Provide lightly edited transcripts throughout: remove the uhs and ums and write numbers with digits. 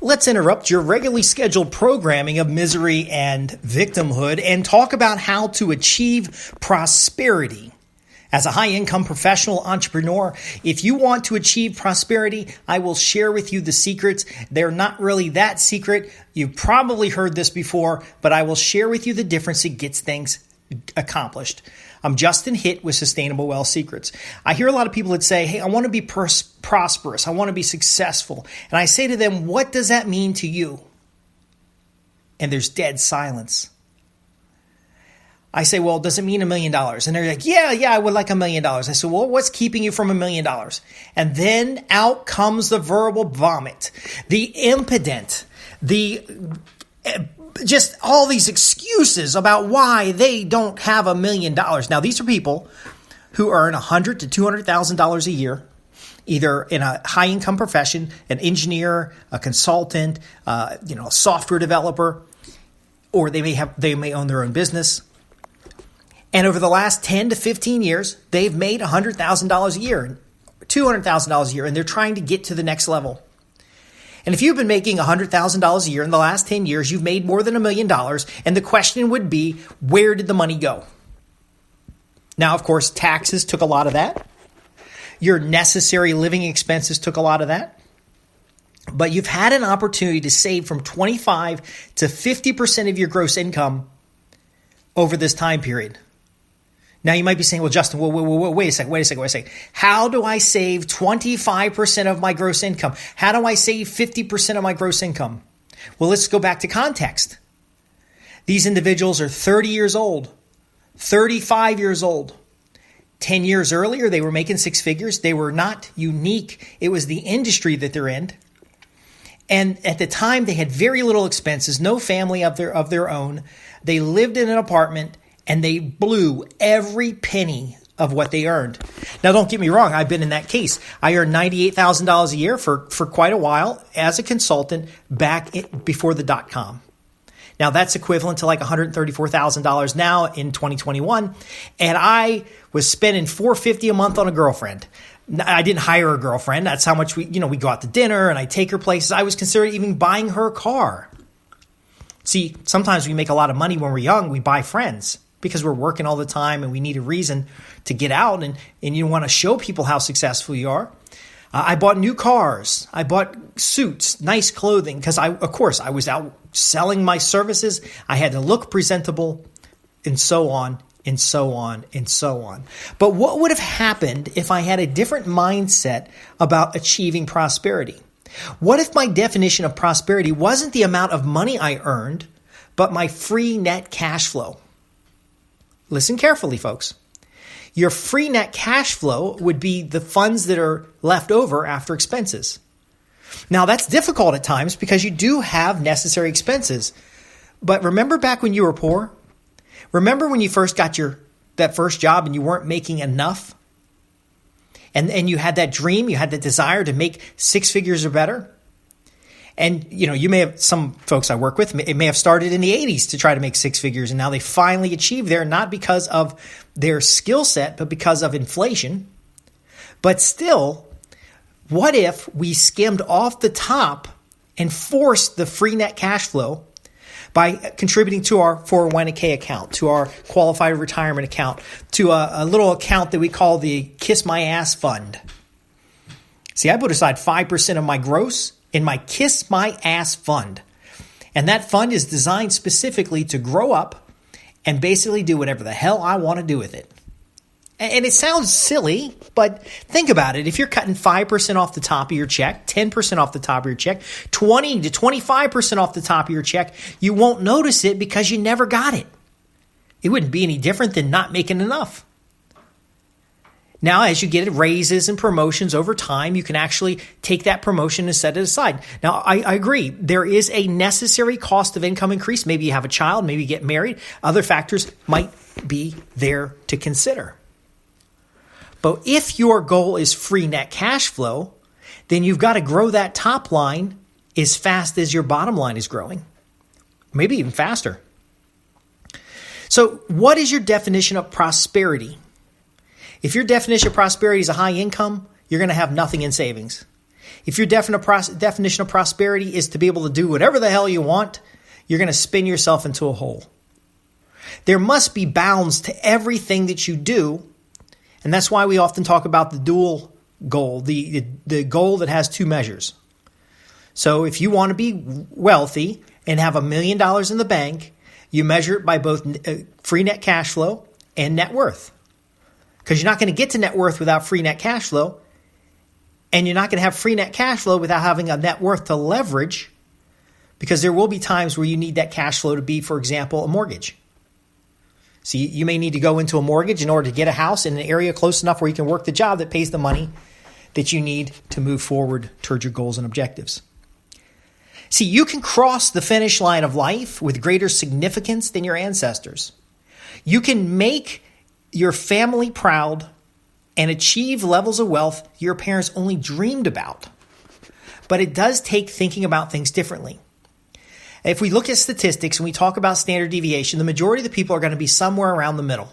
Let's interrupt your regularly scheduled programming of misery and victimhood and talk about how to achieve prosperity. As a high-income professional entrepreneur, if you want to achieve prosperity, I will share with you the secrets. They're not really that secret. You've probably heard this before, but I will share with you the difference it gets things accomplished. I'm Justin Hitt with Sustainable Wealth Secrets. I hear a lot of people that say, hey, I want to be prosperous. I want to be successful. And I say to them, what does that mean to you? And there's dead silence. I say, well, does it mean $1 million? And they're like, yeah, I would like $1 million. I said, well, what's keeping you from $1 million? And then out comes the verbal vomit, the impudent, just all these excuses about why they don't have $1 million. Now, these are people who earn $100,000 to $200,000 a year, either in a high-income profession, an engineer, a consultant, a software developer, or they may own their own business. And over the last 10 to 15 years, they've made $100,000 a year, $200,000 a year, and they're trying to get to the next level. And if you've been making $100,000 a year in the last 10 years, you've made more than $1 million. And the question would be, where did the money go? Now, of course, taxes took a lot of that. Your necessary living expenses took a lot of that. But you've had an opportunity to save from 25 to 50% of your gross income over this time period. Now, you might be saying, well, Justin, wait a second. How do I save 25% of my gross income? How do I save 50% of my gross income? Well, let's go back to context. These individuals are 30 years old, 35 years old. 10 years earlier, they were making six figures. They were not unique. It was the industry that they're in. And at the time, they had very little expenses, no family of their own. They lived in an apartment, and they blew every penny of what they earned. Now, don't get me wrong. I've been in that case. I earned $98,000 a year for quite a while as a consultant before the dot-com. Now, that's equivalent to like $134,000 now in 2021. And I was spending $450 a month on a girlfriend. I didn't hire a girlfriend. That's how much we go out to dinner and I take her places. I was considering even buying her a car. See, sometimes we make a lot of money when we're young. We buy friends because we're working all the time and we need a reason to get out and you want to show people how successful you are. I bought new cars. I bought suits, nice clothing because I was out selling my services. I had to look presentable and so on and so on and so on. But what would have happened if I had a different mindset about achieving prosperity? What if my definition of prosperity wasn't the amount of money I earned, but my free net cash flow? Listen carefully, folks. Your free net cash flow would be the funds that are left over after expenses. Now, that's difficult at times because you do have necessary expenses. But remember back when you were poor? Remember when you first got that first job and you weren't making enough? And you had that dream, you had the desire to make six figures or better? And, you may have, some folks I work with, it may have started in the 80s to try to make six figures. And now they finally achieve there, not because of their skill set, but because of inflation. But still, what if we skimmed off the top and forced the free net cash flow by contributing to our 401k account, to our qualified retirement account, to a little account that we call the Kiss My Ass Fund? See, I put aside 5% of my gross in my Kiss My Ass Fund. And that fund is designed specifically to grow up and basically do whatever the hell I want to do with it. And it sounds silly, but think about it. If you're cutting 5% off the top of your check, 10% off the top of your check, 20 to 25% off the top of your check, you won't notice it because you never got it. It wouldn't be any different than not making enough. Now, as you get raises and promotions over time, you can actually take that promotion and set it aside. Now, I agree. There is a necessary cost of income increase. Maybe you have a child, maybe you get married. Other factors might be there to consider. But if your goal is free net cash flow, then you've got to grow that top line as fast as your bottom line is growing, maybe even faster. So what is your definition of prosperity? If your definition of prosperity is a high income, you're going to have nothing in savings. If your definition of prosperity is to be able to do whatever the hell you want, you're going to spin yourself into a hole. There must be bounds to everything that you do. And that's why we often talk about the dual goal, the goal that has two measures. So if you want to be wealthy and have $1 million in the bank, you measure it by both free net cash flow and net worth. Because you're not going to get to net worth without free net cash flow. And you're not going to have free net cash flow without having a net worth to leverage, because there will be times where you need that cash flow to be, for example, a mortgage. So you may need to go into a mortgage in order to get a house in an area close enough where you can work the job that pays the money that you need to move forward towards your goals and objectives. See, you can cross the finish line of life with greater significance than your ancestors. You can make your family proud and achieve levels of wealth your parents only dreamed about. But it does take thinking about things differently. If we look at statistics and we talk about standard deviation, the majority of the people are going to be somewhere around the middle.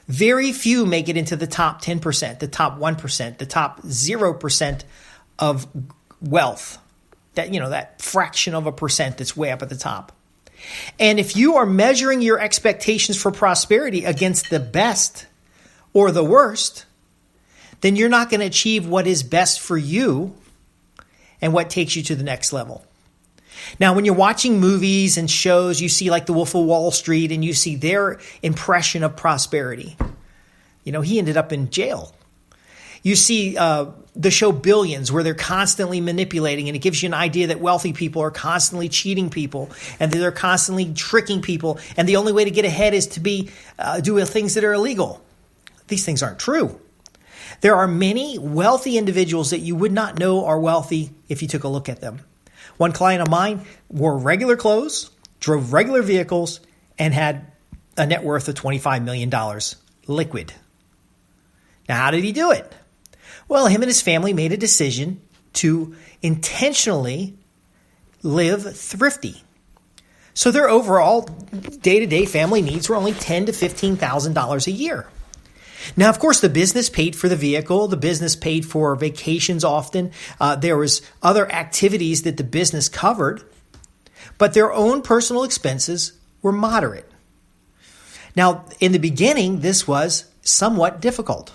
Very few make it into the top 10%, the top 1%, the top 0% of wealth. That fraction of a percent that's way up at the top. And if you are measuring your expectations for prosperity against the best or the worst, then you're not going to achieve what is best for you and what takes you to the next level. Now, when you're watching movies and shows, you see like The Wolf of Wall Street and you see their impression of prosperity. He ended up in jail. You see the show Billions, where they're constantly manipulating, and it gives you an idea that wealthy people are constantly cheating people and that they're constantly tricking people. And the only way to get ahead is to do things that are illegal. These things aren't true. There are many wealthy individuals that you would not know are wealthy if you took a look at them. One client of mine wore regular clothes, drove regular vehicles, and had a net worth of $25 million liquid. Now, how did he do it? Well, him and his family made a decision to intentionally live thrifty. So their overall day-to-day family needs were only $10,000 to $15,000 a year. Now, of course, the business paid for the vehicle. The business paid for vacations often. There was other activities that the business covered, but their own personal expenses were moderate. Now, in the beginning, this was somewhat difficult.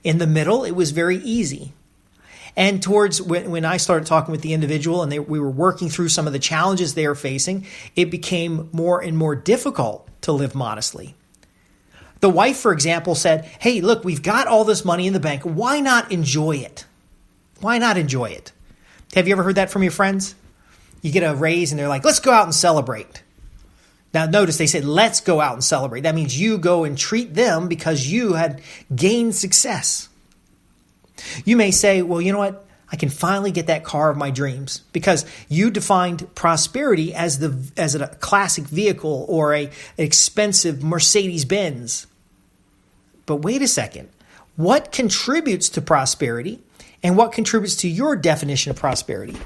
In the middle, it was very easy. And towards when I started talking with the individual and we were working through some of the challenges they were facing, it became more and more difficult to live modestly. The wife, for example, said, hey, look, we've got all this money in the bank. Why not enjoy it? Why not enjoy it? Have you ever heard that from your friends? You get a raise and they're like, let's go out and celebrate. Now, notice they said, let's go out and celebrate. That means you go and treat them because you had gained success. You may say, well, you know what? I can finally get that car of my dreams, because you defined prosperity as a classic vehicle or an expensive Mercedes-Benz. But wait a second. What contributes to prosperity and what contributes to your definition of prosperity?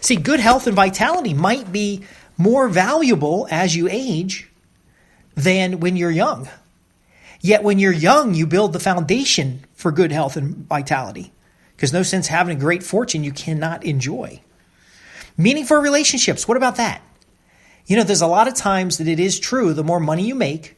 See, good health and vitality might be more valuable as you age than when you're young. Yet when you're young, you build the foundation for good health and vitality, because no sense having a great fortune you cannot enjoy. Meaningful relationships, what about that? There's a lot of times that it is true, the more money you make,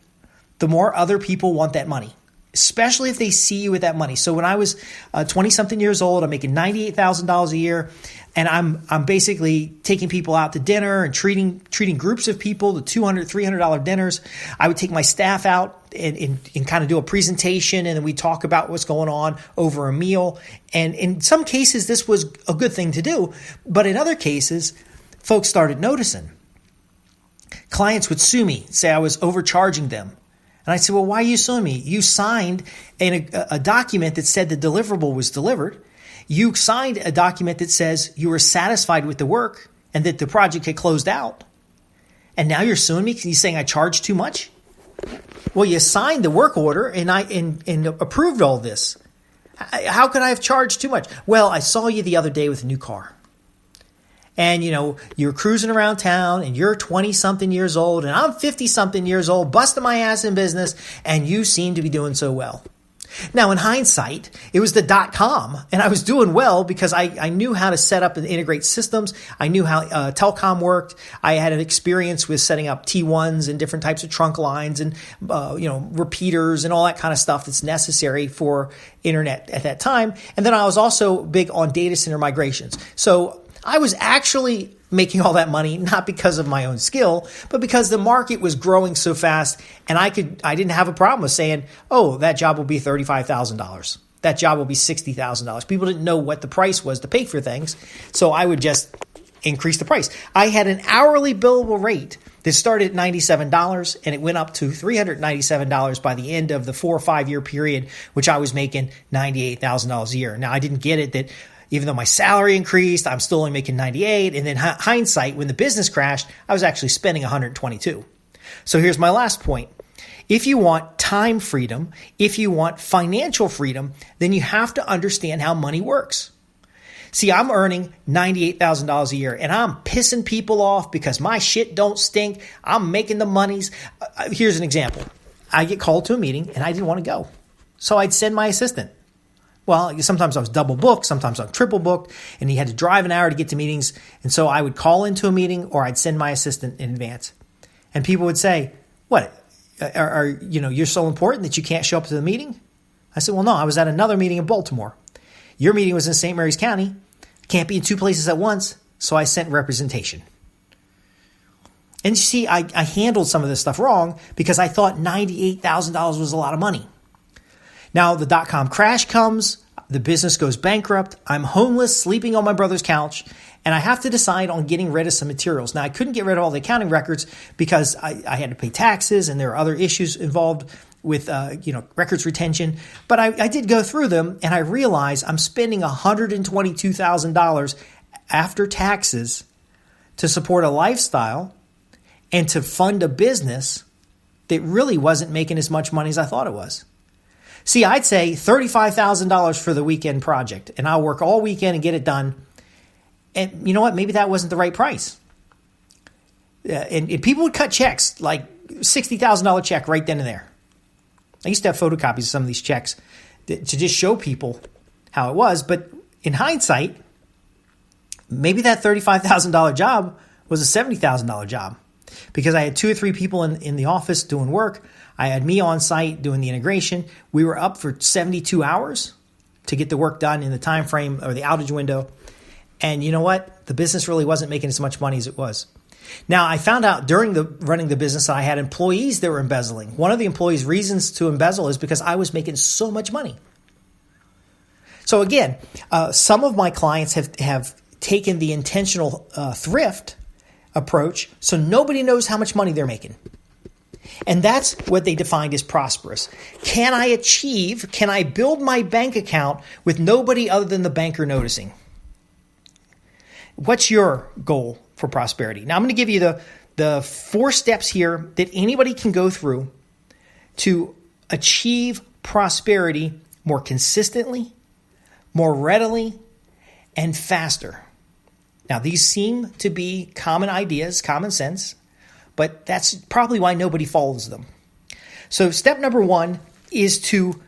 the more other people want that money, especially if they see you with that money. So when I was 20-something years old, I'm making $98,000 a year, and I'm basically taking people out to dinner and treating groups of people to $200, $300 dinners. I would take my staff out and kind of do a presentation, and then we talk about what's going on over a meal. And in some cases, this was a good thing to do, but in other cases, folks started noticing. Clients would sue me, say I was overcharging them. And I said, well, why are you suing me? You signed a document that said the deliverable was delivered. You signed a document that says you were satisfied with the work and that the project had closed out. And now you're suing me because you're saying I charged too much? Well, you signed the work order and I approved all this. How could I have charged too much? Well, I saw you the other day with a new car. And, you're cruising around town and you're 20-something years old and I'm 50-something years old, busting my ass in business, and you seem to be doing so well. Now, in hindsight, it was the .com, and I was doing well because I knew how to set up and integrate systems. I knew how telecom worked. I had an experience with setting up T1s and different types of trunk lines and repeaters and all that kind of stuff that's necessary for internet at that time. And then I was also big on data center migrations. So I was actually making all that money, not because of my own skill, but because the market was growing so fast, and I didn't have a problem with saying, oh, that job will be $35,000. That job will be $60,000. People didn't know what the price was to pay for things, so I would just increase the price. I had an hourly billable rate that started at $97, and it went up to $397 by the end of the 4 or 5 year period, which I was making $98,000 a year. Now, I didn't get it that even though my salary increased, I'm still only making 98. And then hindsight, when the business crashed, I was actually spending 122. So here's my last point. If you want time freedom, if you want financial freedom, then you have to understand how money works. See, I'm earning $98,000 a year, and I'm pissing people off because my shit don't stink. I'm making the monies. Here's an example. I get called to a meeting, and I didn't want to go. So I'd send my assistant. Well, sometimes I was double booked, sometimes I was triple booked, and he had to drive an hour to get to meetings. And so I would call into a meeting, or I'd send my assistant in advance. And people would say, what, you're so important that you can't show up to the meeting? I said, well, no, I was at another meeting in Baltimore. Your meeting was in St. Mary's County. Can't be in two places at once. So I sent representation. And you see, I handled some of this stuff wrong because I thought $98,000 was a lot of money. Now the .com crash comes, the business goes bankrupt, I'm homeless, sleeping on my brother's couch, and I have to decide on getting rid of some materials. Now I couldn't get rid of all the accounting records because I had to pay taxes and there are other issues involved with records retention, but I did go through them and I realized I'm spending $122,000 after taxes to support a lifestyle and to fund a business that really wasn't making as much money as I thought it was. See, I'd say $35,000 for the weekend project, and I'll work all weekend and get it done. And you know what? Maybe that wasn't the right price. And people would cut checks, like $60,000 check right then and there. I used to have photocopies of some of these checks to just show people how it was. But in hindsight, maybe that $35,000 job was a $70,000 job because I had 2 or 3 people in the office doing work. I had me on site doing the integration. We were up for 72 hours to get the work done in the time frame or the outage window. And you know what? The business really wasn't making as much money as it was. Now, I found out during running the business, I had employees that were embezzling. One of the employees' reasons to embezzle is because I was making so much money. So again, some of my clients have taken the intentional thrift approach, so nobody knows how much money they're making. And that's what they defined as prosperous. Can I build my bank account with nobody other than the banker noticing? What's your goal for prosperity? Now, I'm going to give you the 4 steps here that anybody can go through to achieve prosperity more consistently, more readily, and faster. Now, these seem to be common ideas, common sense, but that's probably why nobody follows them. So step number 1 is to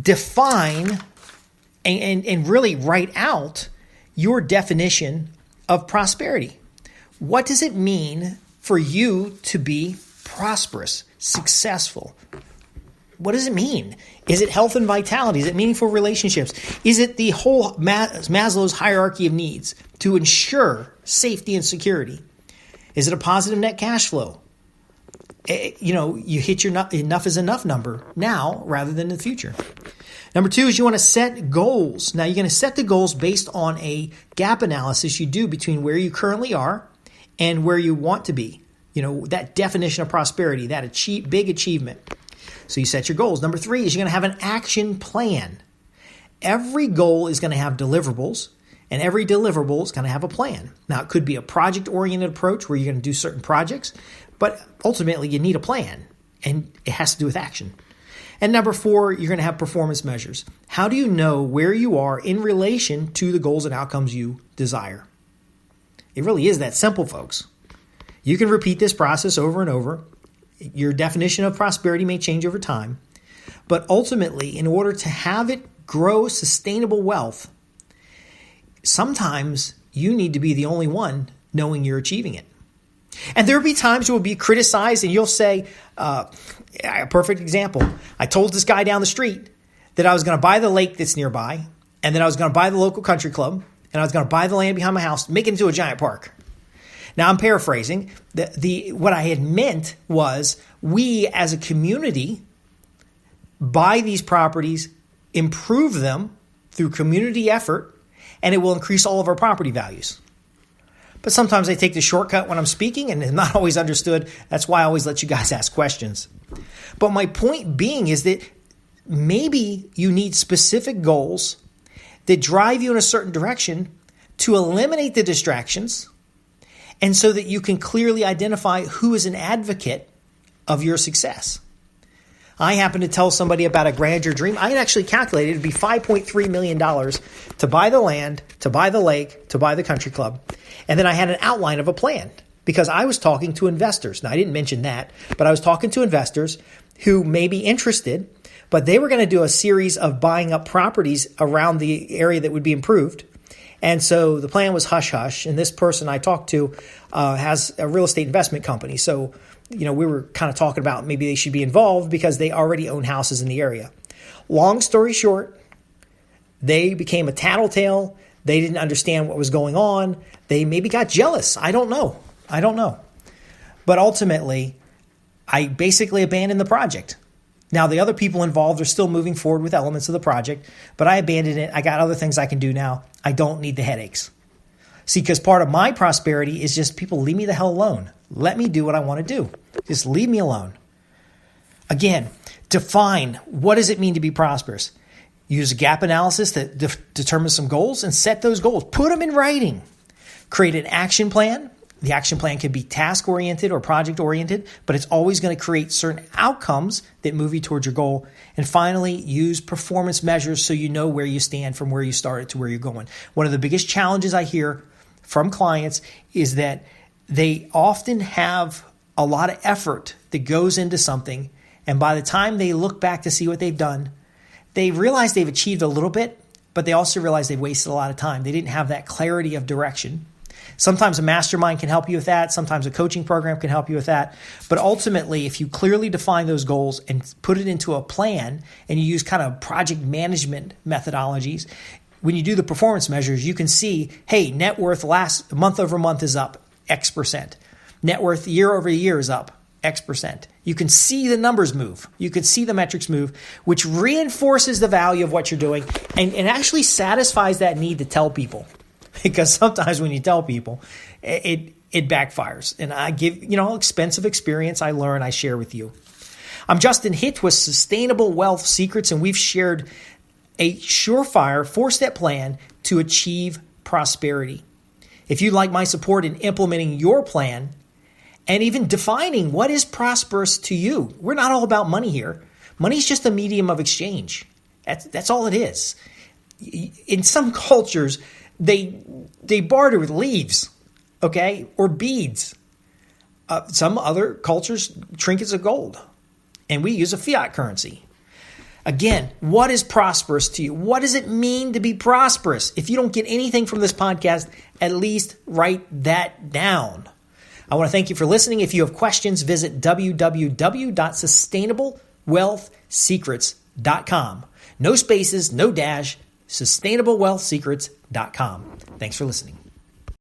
define and really write out your definition of prosperity. What does it mean for you to be prosperous, successful? What does it mean? Is it health and vitality? Is it meaningful relationships? Is it the whole Maslow's hierarchy of needs to ensure safety and security? Is it a positive net cash flow? You hit your enough is enough number now rather than in the future. Number 2 is you want to set goals. Now, you're going to set the goals based on a gap analysis you do between where you currently are and where you want to be. That definition of prosperity, that big achievement. So you set your goals. Number 3 is you're going to have an action plan. Every goal is going to have deliverables, and every deliverable is going to have a plan. Now, it could be a project-oriented approach where you're going to do certain projects, but ultimately you need a plan, and it has to do with action. And number 4, you're going to have performance measures. How do you know where you are in relation to the goals and outcomes you desire? It really is that simple, folks. You can repeat this process over and over. Your definition of prosperity may change over time, But ultimately, in order to have it grow sustainable wealth, sometimes you need to be the only one knowing you're achieving it. And there will be times you will be criticized and you'll say, a perfect example, I told this guy down the street that I was going to buy the lake that's nearby, and then I was going to buy the local country club, and I was going to buy the land behind my house, make it into a giant park. Now, I'm paraphrasing. What I had meant was we as a community buy these properties, improve them through community effort, and it will increase all of our property values. But sometimes I take the shortcut when I'm speaking and it's not always understood. That's why I always let you guys ask questions. But my point being is that maybe you need specific goals that drive you in a certain direction to eliminate the distractions, and so that you can clearly identify who is an advocate of your success. I happened to tell somebody about a grandeur dream. I had actually calculated it would be $5.3 million to buy the land, to buy the lake, to buy the country club. And then I had an outline of a plan because I was talking to investors. Now, I didn't mention that, but I was talking to investors who may be interested, but they were going to do a series of buying up properties around the area that would be improved. And so the plan was hush-hush. And this person I talked to has a real estate investment company. So, we were kind of talking about maybe they should be involved because they already own houses in the area. Long story short, they became a tattletale. They didn't understand what was going on. They maybe got jealous. I don't know. But ultimately, I basically abandoned the project. Now, the other people involved are still moving forward with elements of the project, but I abandoned it. I got other things I can do now. I don't need the headaches. See, because part of my prosperity is just people leave me the hell alone. Let me do what I want to do. Just leave me alone. Again, define what does it mean to be prosperous. Use a gap analysis that determines some goals and set those goals. Put them in writing. Create an action plan. The action plan can be task-oriented or project-oriented, but it's always going to create certain outcomes that move you towards your goal. And finally, use performance measures so you know where you stand from where you started to where you're going. One of the biggest challenges I hear from clients is that they often have a lot of effort that goes into something, and by the time they look back to see what they've done, they realize they've achieved a little bit, but they also realize they've wasted a lot of time. They didn't have that clarity of direction. Sometimes a mastermind can help you with that. Sometimes a coaching program can help you with that. But ultimately, if you clearly define those goals and put it into a plan and you use kind of project management methodologies, when you do the performance measures, you can see, hey, net worth last month over month is up X%. Net worth year over year is up X%. You can see the numbers move. You can see the metrics move, which reinforces the value of what you're doing and actually satisfies that need to tell people. Because sometimes when you tell people, it backfires. And I give, expensive experience I learn, I share with you. I'm Justin Hitt with Sustainable Wealth Secrets, and we've shared a surefire 4-step plan to achieve prosperity. If you'd like my support in implementing your plan and even defining what is prosperous to you, we're not all about money here. Money is just a medium of exchange. That's all it is. In some cultures, they barter with leaves, okay, or beads. Some other cultures, trinkets of gold, and we use a fiat currency. Again, what is prosperous to you? What does it mean to be prosperous? If you don't get anything from this podcast, at least write that down. I want to thank you for listening. If you have questions, visit www.sustainablewealthsecrets.com. No spaces, no dash, sustainablewealthsecrets.com. Thanks for listening.